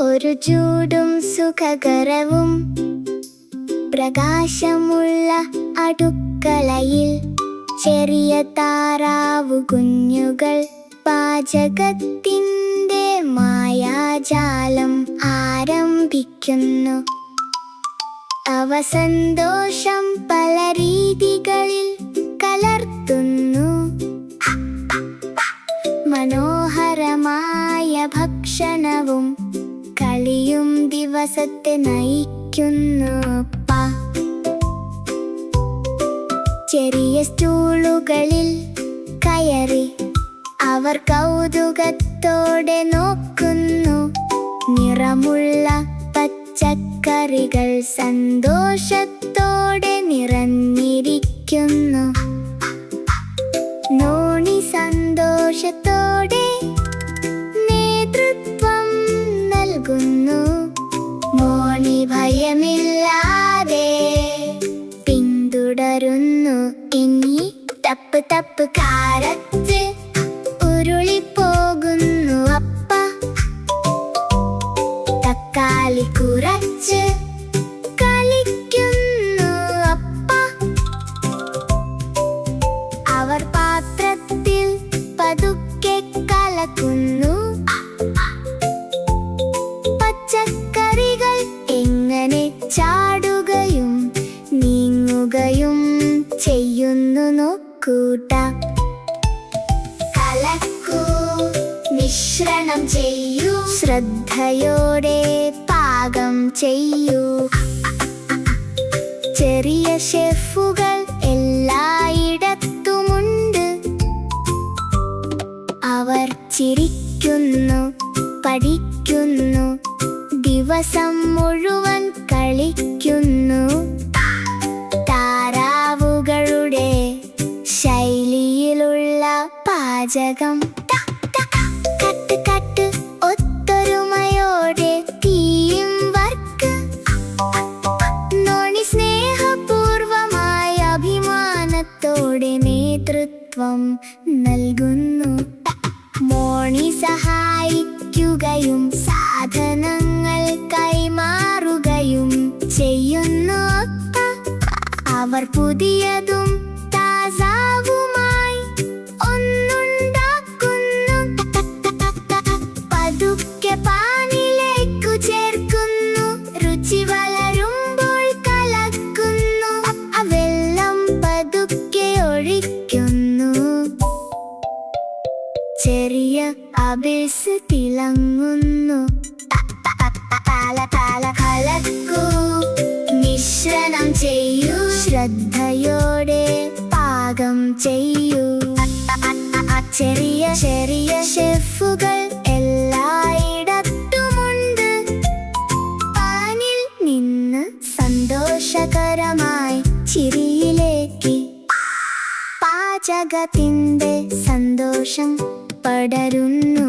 ഒരു ചൂടും സുഖകരവും പ്രകാശമുള്ള അടുക്കളയിൽ ചെറിയ താറാവു കുഞ്ഞുകൾ പാചകത്തിൻ്റെ മായാജാലം ആരംഭിക്കുന്നു. അവ സന്തോഷം പല രീതികളിൽ കലർത്തുന്നു. മനോഹരമായ ഭക്ഷണവും കളിയും ദിവസത്തെ നയിക്കുന്നു. ചെറിയ സ്റ്റൂളുകളിൽ കയറി അവർ കൗതുകത്തോടെ നോക്കുന്നു. നിറമുള്ള പച്ചക്കറികൾ സന്തോഷത്തോടെ നിറഞ്ഞിരിക്കുന്നു. നോണി സന്തോഷത്തോടെ നേതൃത്വം നൽകുന്നു. മോണി ഭയമില്ലാതെ പിന്തുടരുന്നു. ഇനി തപ്പ് തപ്പ് കാരറ്റ് ഉരുളിപ്പോകുന്നു. അപ്പ തക്കാളി കുറച്ച് കളിക്കുന്നു. അപ്പ അവർ പാത്രത്തിൽ പതുക്കെ കലക്കുന്നു. പച്ചക്കറികൾ എങ്ങനെ ചാടുകയും നീങ്ങുകയും ചെയ്യുന്നു നോക്കൂട്ട. കലക്കൂ, മിശ്രണം ചെയ്യൂ, ശ്രദ്ധയോടെ പാകം ചെയ്യൂ. ചെറിയ ഷെഫുകൾ എല്ലായിടത്തുമുണ്ട്. അവർ ചിരിക്കുന്നു, പഠിക്കുന്നു, ദിവസം മുഴുവൻ കളിക്കുന്നു. താറാവുകളുടെ ശൈലിയിലുള്ള പാചകം. കട്ട് കട്ട് ഒത്തൊരുമയോടെ ടീം വർക്ക്. നോണി സ്നേഹപൂർവമായ അഭിമാനത്തോടെ നേതൃത്വം നൽകുന്നു. മോണി സഹായിക്കുകയും സാധനങ്ങൾ കൈമാറുകയും ചെയ്യുന്നു. അവർ പുതിയതും താജാവുമായി ഒന്നുണ്ടാക്കുന്നു. പതുക്കെ പാനിലേക്കു ചേർക്കുന്നു. രുചി വളരുമ്പോൾ കലക്കുന്നു. വെള്ളം പതുക്കെ ഒഴിക്കുന്നു. ചെറിയ അബിൾസ് തിളങ്ങുന്നു. കലക്കൂ, മിശ്രണം ചെയ്യൂ, ശ്രദ്ധയോടെ പാകം ചെയ്യൂ. ചെറിയ ചെറിയ ഷെഫുകൾ എല്ലായിടത്തുമുണ്ട്. പാനിൽ നിന്ന് സന്തോഷകരമായി ചിരിയിലേക്ക് പാചകത്തിൻ്റെ സന്തോഷം പടരുന്നു.